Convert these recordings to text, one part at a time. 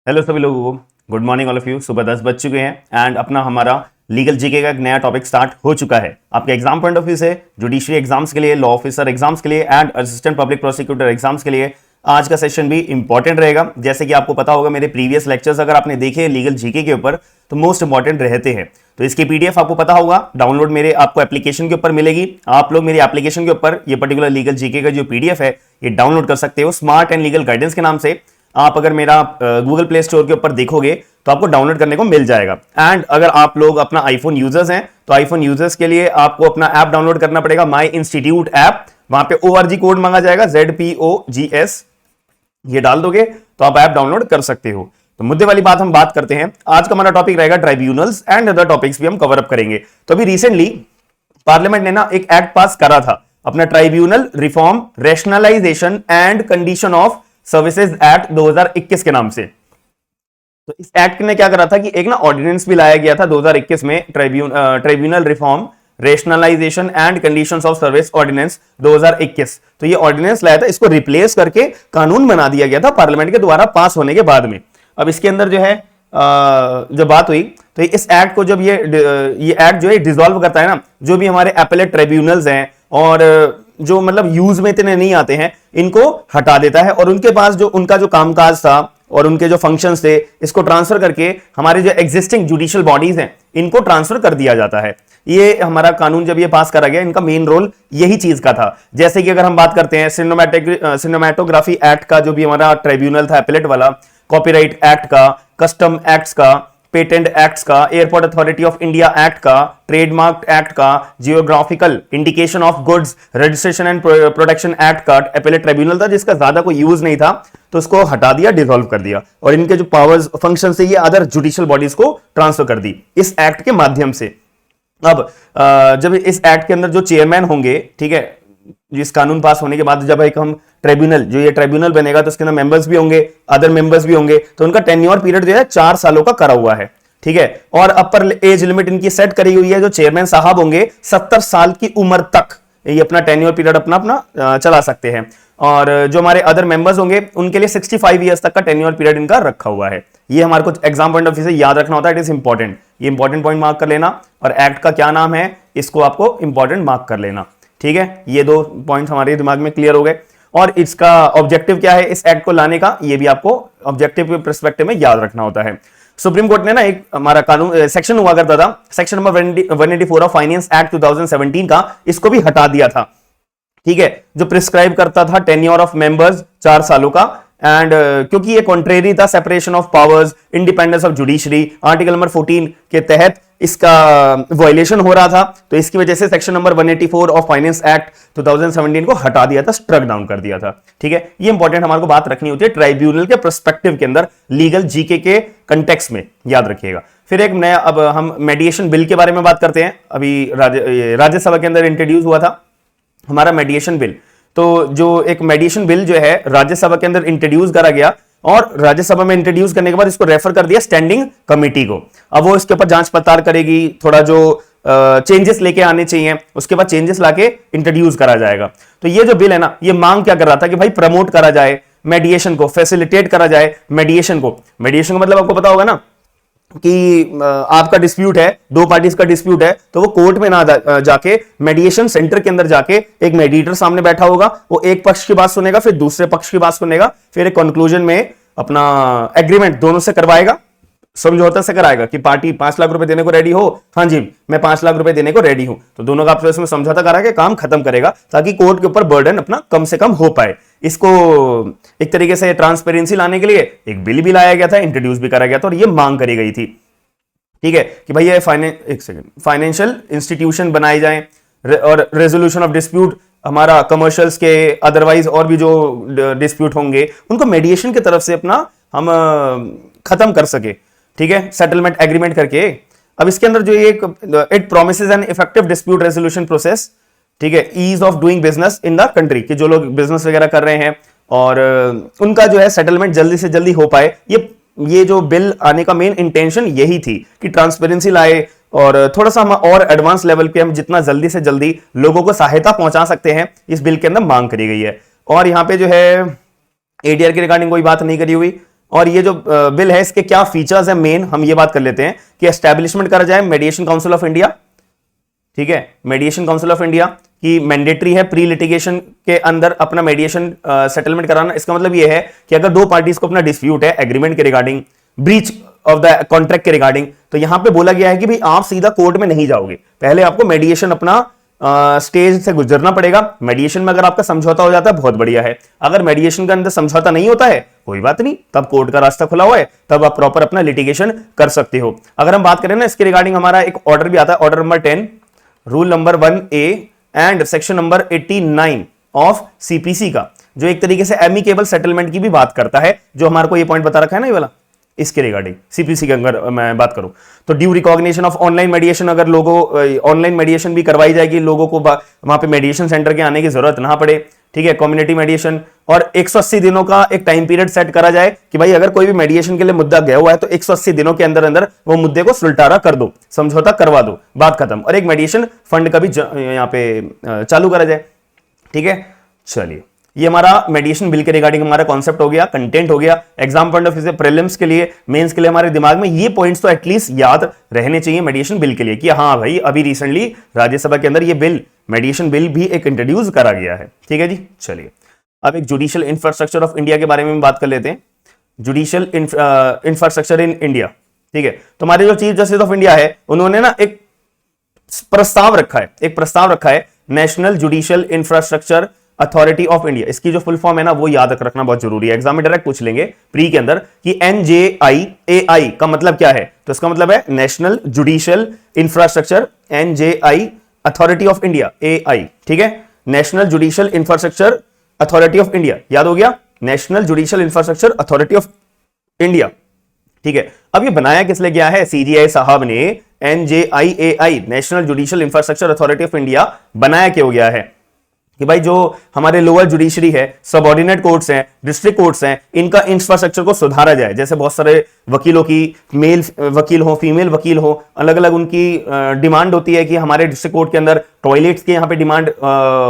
Hello सभी लोगों को, good morning all of you. सुबह 10 बज चुके हैं एंड अपना हमारा लीगल जीके का एक नया टॉपिक स्टार्ट हो चुका है। आपके एग्जाम पॉइंट ऑफ व्यू से जुडिशरी एग्जाम्स के लिए, लॉ ऑफिसर एग्जाम्स के लिए and assistant public prosecutor exams के लिए आज का सेशन भी इंपॉर्टेंट रहेगा। जैसे कि आपको पता होगा, मेरे प्रीवियस लेक्चर्स अगर आपने देखे लीगल जीके के ऊपर तो मोस्ट इंपॉर्टेंट रहते हैं। तो इसकी पीडीएफ आपको पता होगा, डाउनलोड मेरे आपको एप्लीकेशन के ऊपर मिलेगी। आप लोग मेरी एप्लीकेशन के ऊपर ये पर्टिकुलर लीगल जीके का जो पीडीएफ है ये डाउनलोड कर सकते हो स्मार्ट एंड लीगल गाइडेंस के नाम से। आप अगर मेरा गूगल प्ले स्टोर के ऊपर देखोगे तो आपको डाउनलोड करने को मिल जाएगा। एंड अगर आप लोग अपना आईफोन यूजर्स हैं तो आईफोन यूजर्स के लिए आपको अपना ऐप डाउनलोड करना पड़ेगा, माई इंस्टीट्यूट ऐप। वहां पे ORG कोड मांगा जाएगा, ZPOGS, ये डाल दोगे तो आप ऐप डाउनलोड कर सकते हो। तो मुद्दे वाली बात हम बात करते हैं। आज का हमारा टॉपिक रहेगा ट्राइब्यूनल्स एंड अदर टॉपिक्स भी हम कवर अप करेंगे। तो अभी रिसेंटली पार्लियामेंट ने ना एक एक्ट पास करा था, अपना tribunal reform rationalisation and condition of services act 2021 के नाम से। तो इस एक्ट ने क्या करा था कि एक ना ऑर्डिनेंस भी लाया गया था 2021 में, tribunal reform rationalisation and conditions of service ordinance 2021। तो ये ऑर्डिनेंस लाया था, इसको रिप्लेस करके कानून बना दिया गया था पार्लियामेंट के द्वारा पास होने के बाद में। अब इसके अंदर जो है जब बात हुई तो इस एक्ट को जब ये एक्ट जो है डिसॉल्व करता है ना, जो भी हमारे एपेलेट ट्राइब्यूनल्स हैं और जो मतलब यूज में इतने नहीं आते हैं, इनको हटा देता है और उनके पास जो उनका जो कामकाज था और उनके जो फंक्शंस थे, इसको ट्रांसफर करके हमारे जो एग्जिस्टिंग जुडिशियल बॉडीज हैं इनको ट्रांसफर कर दिया जाता है। ये हमारा कानून जब ये पास करा गया, इनका मेन रोल यही चीज का था। जैसे कि अगर हम बात करते हैं सिनेमेटोग्राफी एक्ट का, जो भी हमारा ट्राइब्यूनल था एपेलेट वाला, कॉपीराइट एक्ट का, कस्टम एक्ट्स का, पेटेंट एक्ट्स का, airport authority of India act का, ट्रेडमार्क एक्ट का, geographical indication of goods registration and protection act का एपेलेट ट्राइब्यूनल था, जिसका ज्यादा कोई यूज नहीं था, तो उसको हटा दिया, डिसॉल्व कर दिया और इनके जो पावर्स फंक्शन से ये अदर जुडिशियल बॉडीज को ट्रांसफर कर दी इस एक्ट के माध्यम से। अब जब इस एक्ट के अंदर जो चेयरमैन होंगे, ठीक है, इस कानून पास होने के बाद जब एक हम ट्राइब्यूनल, जो ये ट्राइब्यूनल बनेगा तो उसके अंदर मेंबर्स भी होंगे, अदर मेंबर्स भी होंगे, तो उनका टेन्योर पीरियड जो है 4 सालों का करा हुआ है, ठीक है। और अपर एज लिमिट इनकी सेट करी हुई है, जो चेयरमैन साहब होंगे 70 साल की उम्र तक ये अपना टेन्योर पीरियड अपना चला सकते हैं। और जो हमारे अदर मेंबर्स होंगे उनके लिए 65 ईयर्स तक का टेन्योर पीरियड इनका रखा हुआ है। ये हमारे को एग्जाम पॉइंट ऑफ व्यू से याद रखना होता है, इट इज इंपॉर्टेंट। ये इंपॉर्टेंट पॉइंट मार्क कर लेना और एक्ट का क्या नाम है इसको आपको इंपॉर्टेंट मार्क कर लेना, ठीक है। ये 2 पॉइंट हमारे दिमाग में क्लियर हो गए। और इसका ऑब्जेक्टिव क्या है इस एक्ट को लाने का, ये भी आपको ऑब्जेक्टिव के पर्सपेक्टिव में याद रखना होता है। सुप्रीम कोर्ट ने ना एक हमारा कानून सेक्शन हुआ करता था, section number 184 of finance act 2017 का, इसको भी हटा दिया था, ठीक है, जो प्रिस्क्राइब करता था टेन्योर ऑफ मेंबर्स 4 सालों का। एंड क्योंकि ये कॉन्ट्रेरी था separation of powers, independence of judiciary, article number 14 के तहत इसका वायलेशन हो रहा था, तो इसकी वजह से section number 184 of finance act 2017 को हटा दिया था, स्ट्रक डाउन कर दिया था, ठीक है। ये इंपॉर्टेंट हमारे को बात रखनी होती है ट्राइब्यूनल के पर्सपेक्टिव के अंदर, लीगल जीके के कंटेक्स्ट में, याद रखिएगा। फिर एक नया, अब हम मेडिएशन बिल के बारे में बात करते हैं। अभी राज्यसभा के अंदर इंट्रोड्यूस हुआ था हमारा मेडिएशन बिल। तो जो एक मेडिएशन बिल जो है राज्यसभा के अंदर इंट्रोड्यूस करा गया और राज्यसभा में इंट्रोड्यूस करने के बाद इसको रेफर कर दिया स्टैंडिंग कमेटी को। अब वो इसके ऊपर जांच पड़ताल करेगी, थोड़ा जो चेंजेस लेके आने चाहिए उसके बाद चेंजेस लाके इंट्रोड्यूस करा जाएगा। तो ये जो बिल है ना, ये मांग क्या कर रहा था कि भाई प्रमोट करा जाए मेडिएशन को, फैसिलिटेट करा जाए मेडिएशन को। मेडिएशन का मतलब आपको पता होगा ना कि आपका डिस्प्यूट है, 2 पार्टीज का डिस्प्यूट है, तो वो कोर्ट में ना जाके मेडिएशन सेंटर के अंदर जाके एक मेडिएटर सामने बैठा होगा, वो एक पक्ष की बात सुनेगा, फिर दूसरे पक्ष की बात सुनेगा, फिर एक कंक्लूजन में अपना एग्रीमेंट दोनों से करवाएगा, समझौता से कराएगा कि पार्टी 5 लाख रुपए देने को रेडी हो, हाँ जी मैं 5 लाख रुपए देने को रेडी हूं, तो दोनों का आपस में समझौता करा के काम खत्म करेगा, ताकि कोर्ट के ऊपर बर्डन अपना कम से कम हो पाए। इसको एक तरीके से ट्रांसपेरेंसी लाने के लिए एक बिल भी लाया गया था, इंट्रोड्यूस भी करा गया था और ये मांग करी गई थी, ठीक है, कि भाई ये फाइनेंशियल इंस्टीट्यूशन बनाए जाएं और रेजोल्यूशन ऑफ डिस्प्यूट हमारा कमर्शियल्स के, अदरवाइज और भी जो डिस्प्यूट होंगे उनको मेडिएशन की तरफ से अपना हम खत्म कर सके, ठीक है, सेटलमेंट एग्रीमेंट करके। अब इसके अंदर जो ये it promises an effective dispute resolution process, ठीक है, ease of doing business in the country, कि जो लोग बिजनेस वगैरह कर रहे हैं और उनका जो है सेटलमेंट जल्दी से जल्दी हो पाए। ये जो बिल आने का मेन इंटेंशन यही थी कि ट्रांसपेरेंसी लाए और थोड़ा सा हम और एडवांस लेवल पे हम जितना जल्दी से जल्दी लोगों को सहायता पहुंचा सकते हैं, इस बिल के अंदर मांग करी गई है। और यहां पे जो है एडीआर के रिगार्डिंग कोई बात नहीं करी हुई और ये जो बिल है इसके क्या फीचर्स है मेन, हम ये बात कर लेते हैं कि एस्टैब्लिशमेंट करा जाए मेडिएशन काउंसिल ऑफ इंडिया। ठीक है, मेडिएशन काउंसिल ऑफ इंडिया की मैंडेटरी है प्री लिटिगेशन के अंदर अपना मेडिएशन सेटलमेंट कराना। इसका मतलब ये है कि अगर दो पार्टीज को अपना डिस्प्यूट है एग्रीमेंट के regarding, breach of the contract के रिगार्डिंग, तो यहां पे बोला गया है कि भाई आप सीधा कोर्ट में नहीं जाओगे, पहले आपको मेडिएशन अपना स्टेज से गुजरना पड़ेगा। मेडिएशन में अगर आपका समझौता हो जाता है बहुत बढ़िया है, अगर मेडिएशन के अंदर समझौता नहीं होता है कोई बात नहीं, तब कोर्ट का रास्ता खुला हुआ है, तब आप प्रॉपर अपना लिटिगेशन कर सकते हो। अगर हम बात करें ना इसके रिगार्डिंग, हमारा एक ऑर्डर भी आता है, order number 10 rule number 1A and section number 89 of CPC का, जो एक तरीके से एमिकेबल सेटलमेंट की भी बात करता है, जो हमारे को ये पॉइंट बता रखा है ना ये वाला, इसके रिगार्डिंग सीपीसी के अंदर मैं बात करूं तो ड्यू रिकॉग्निशन ऑफ ऑनलाइन मेडिएशन, अगर लोगों ऑनलाइन मेडिएशन भी करवाई जाएगी, लोगों को वहां पे मेडिएशन सेंटर के आने की जरूरत ना पड़े। ठीक है, कम्युनिटी मेडिएशन, और 180 दिनों का एक टाइम पीरियड सेट करा जाए कि भाई अगर कोई भी मेडिएशन के लिए मुद्दा गया हुआ है तो 180 दिनों के अंदर अंदर वो मुद्दे को सुलटारा कर दो, समझौता करवा दो, बात खत्म। और एक मेडिएशन फंड का भी यहाँ पे चालू करा जाए। ठीक है, चलिए ये हमारा मेडिएशन बिल के रिगार्डिंग हमारा कॉन्सेप्ट हो गया, कंटेंट हो गया। एग्जाम पॉइंट ऑफ व्यू से प्रीलिम्स के लिए, मेंस के लिए हमारे दिमाग में ये पॉइंट्स तो एटलीस्ट याद रहने चाहिए मेडिएशन बिल के लिए कि हाँ भाई अभी रिसेंटली राज्यसभा के अंदर ये बिल, मेडिएशन बिल भी एक इंट्रोड्यूस करा गया है। ठीक है जी, चलिए अब एक जुडिशियल इंफ्रास्ट्रक्चर ऑफ इंडिया के बारे में बात कर लेते हैं। Judicial infrastructure in India. ठीक है, तो हमारे जो चीफ जस्टिस ऑफ इंडिया है उन्होंने ना एक प्रस्ताव रखा है national judicial infrastructure authority of India. इसकी जो फुल फॉर्म है ना वो याद रखना बहुत जरूरी है, एग्जाम में डायरेक्ट पूछ लेंगे प्री के अंदर कि NJIAI का मतलब क्या है, तो इसका मतलब है national judicial infrastructure, NJI authority of India, AI। ठीक है, national judicial infrastructure authority of India, याद हो गया, national judicial infrastructure authority of India. ठीक है, अब ये बनाया किस लिए गया है, CJI साहब ने NJIAI national judicial infrastructure authority of India बनाया क्यों गया है कि भाई जो हमारे लोअर जुडिशरी है, सबऑर्डिनेट कोर्ट्स हैं, डिस्ट्रिक्ट कोर्ट्स हैं, इनका इंफ्रास्ट्रक्चर को सुधारा जाए। जैसे बहुत सारे वकीलों की मेल वकील हो, फीमेल वकील हो, अलग अलग उनकी डिमांड होती है कि हमारे डिस्ट्रिक्ट कोर्ट के अंदर टॉयलेट्स की यहाँ पे डिमांड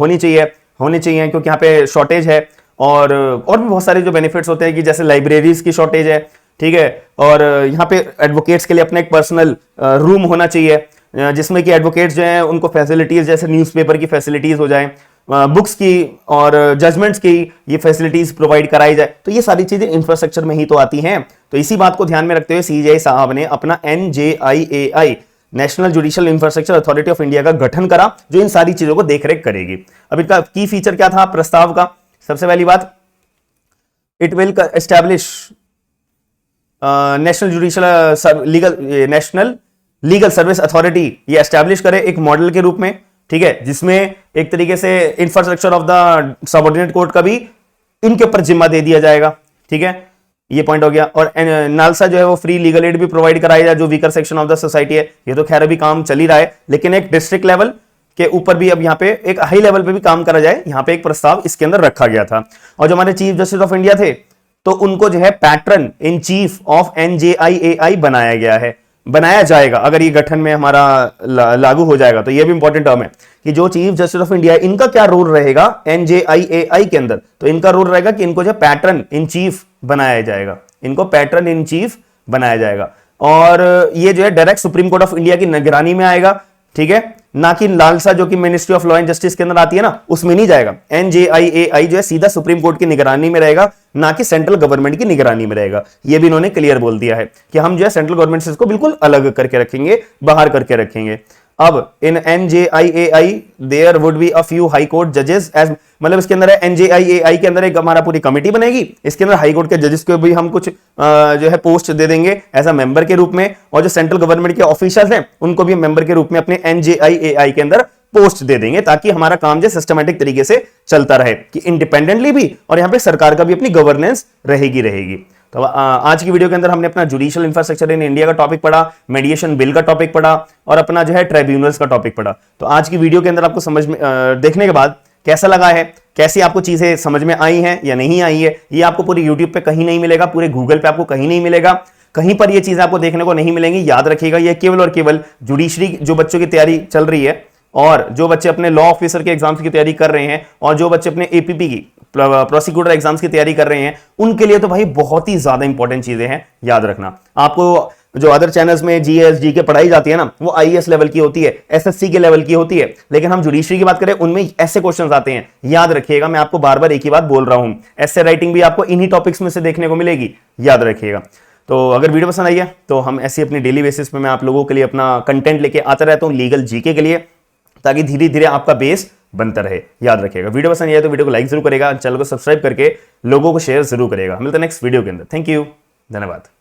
होनी चाहिए क्योंकि यहाँ पे शॉर्टेज है, और भी बहुत सारे जो बेनिफिट्स होते हैं कि जैसे लाइब्रेरीज की शॉर्टेज है। ठीक है, और यहाँ पे एडवोकेट्स के लिए अपना एक पर्सनल रूम होना चाहिए जिसमें कि एडवोकेट्स जो हैं उनको फैसिलिटीज जैसे न्यूज़पेपर की फैसिलिटीज हो जाए, बुक्स की और जजमेंट्स की ये फैसिलिटीज प्रोवाइड कराई जाए। तो ये सारी चीजें इंफ्रास्ट्रक्चर में ही तो आती हैं। तो इसी बात को ध्यान में रखते हुए CJI साहब ने अपना NJIAI national judicial infrastructure authority of India का गठन करा, जो इन सारी चीजों को देखरेख करेगी। अब इनका की फीचर क्या था प्रस्ताव का, सबसे पहली बात, it will establish national judicial national legal service authority, ये एस्टैब्लिश करे एक मॉडल के रूप में। ठीक है, जिसमें एक तरीके से infrastructure of the subordinate court का भी इनके ऊपर जिम्मा दे दिया जाएगा। ठीक है, ये पॉइंट हो गया। और नालसा जो है वो फ्री लीगल एड भी प्रोवाइड कराया जाए जो weaker section of the society है। ये तो खैर अभी काम चल ही रहा है, लेकिन एक डिस्ट्रिक्ट लेवल के ऊपर भी अब यहाँ पे एक हाई लेवल पे भी काम करा जाए, यहाँ पे एक प्रस्ताव इसके अंदर रखा गया था। और जो हमारे चीफ जस्टिस ऑफ इंडिया थे तो उनको जो है pattern in chief of NJIAI बनाया जाएगा। अगर ये गठन में हमारा लागू हो जाएगा तो ये भी इंपॉर्टेंट टर्म है कि जो चीफ जस्टिस ऑफ इंडिया इनका क्या रोल रहेगा NJIAI के अंदर, तो इनका रोल रहेगा कि इनको जो पैटर्न इन चीफ बनाया जाएगा, और ये जो है direct supreme court of India की निगरानी में आएगा। ठीक है, ना कि नालसा जो कि ministry of law and justice के अंदर आती है ना, उसमें नहीं जाएगा। NJIAI जो है सीधा सुप्रीम कोर्ट की निगरानी में रहेगा, ना कि सेंट्रल गवर्नमेंट की निगरानी में रहेगा। ये भी इन्होंने क्लियर बोल दिया है कि हम जो है सेंट्रल गवर्नमेंट से इसको बिल्कुल अलग करके रखेंगे, बाहर करके रखेंगे। अब in NJIAI there would be a few high court जजेस, एज मतलब इसके अंदर है NJIAI के अंदर एक हमारा पूरी कमेटी बनेगी, इसके अंदर हाई कोर्ट के जजेस को भी हम कुछ जो है पोस्ट दे देंगे एज अ मेंबर के रूप में, और जो सेंट्रल गवर्नमेंट के ऑफिसर्स हैं उनको भी मेंबर के रूप में अपने NJIAI के अंदर पोस्ट दे देंगे, ताकि हमारा काम जो सिस्टमैटिक तरीके से चलता रहे कि इंडिपेंडेंटली भी, और यहाँ पे सरकार का भी अपनी गवर्नेंस रहेगी। तो आज की वीडियो के अंदर हमने अपना जुडिशियल इंफ्रास्ट्रक्चर इन इंडिया का टॉपिक पढ़ा, मेडिएशन बिल का टॉपिक पढ़ा, और अपना जो है ट्राइब्यूनल्स का टॉपिक पढ़ा। तो आज की वीडियो के अंदर आपको समझ में देखने के बाद कैसा लगा है, कैसी आपको चीजें समझ में आई हैं या नहीं आई है, ये आपको पूरे यूट्यूब पे कहीं नहीं मिलेगा, पूरे गूगल पे आपको कहीं नहीं मिलेगा, कहीं पर ये चीजें आपको देखने को नहीं मिलेंगी। याद रखिएगा, ये केवल और केवल जुडिशरी जो बच्चों की तैयारी चल रही है, और जो बच्चे अपने लॉ ऑफिसर के एग्जाम्स की तैयारी कर रहे हैं, और जो बच्चे अपने APP की प्रोसिक्यूटर एग्जाम्स की तैयारी कर रहे हैं उनके लिए तो भाई बहुत ही ज्यादा इंपॉर्टेंट चीजें हैं, याद रखना। आपको जो अदर चैनल्स में जीएस जीके पढ़ाई जाती है ना, वो आईएएस लेवल की होती है, एसएससी के लेवल की होती है, लेकिन हम जुडिशरी की बात करें उनमें ऐसे क्वेश्चंस आते हैं। याद रखिएगा, मैं आपको बार बार एक ही बात बोल रहा हूं, एस्से राइटिंग भी आपको इन्हीं टॉपिक्स में से देखने को मिलेगी, याद रखिएगा। तो अगर वीडियो पसंद आई है तो हम ऐसी अपनी डेली बेसिस पे मैं आप लोगों के लिए अपना कंटेंट लेके आता रहता हूं लीगल जीके के लिए, ताकि धीरे धीरे आपका बेस बनता रहे, याद रखिएगा। वीडियो पसंद आया तो वीडियो को लाइक जरूर करेगा, चैनल को सब्सक्राइब करके लोगों को शेयर जरूर करेगा। मिलते हैं नेक्स्ट वीडियो के अंदर। थैंक यू, धन्यवाद।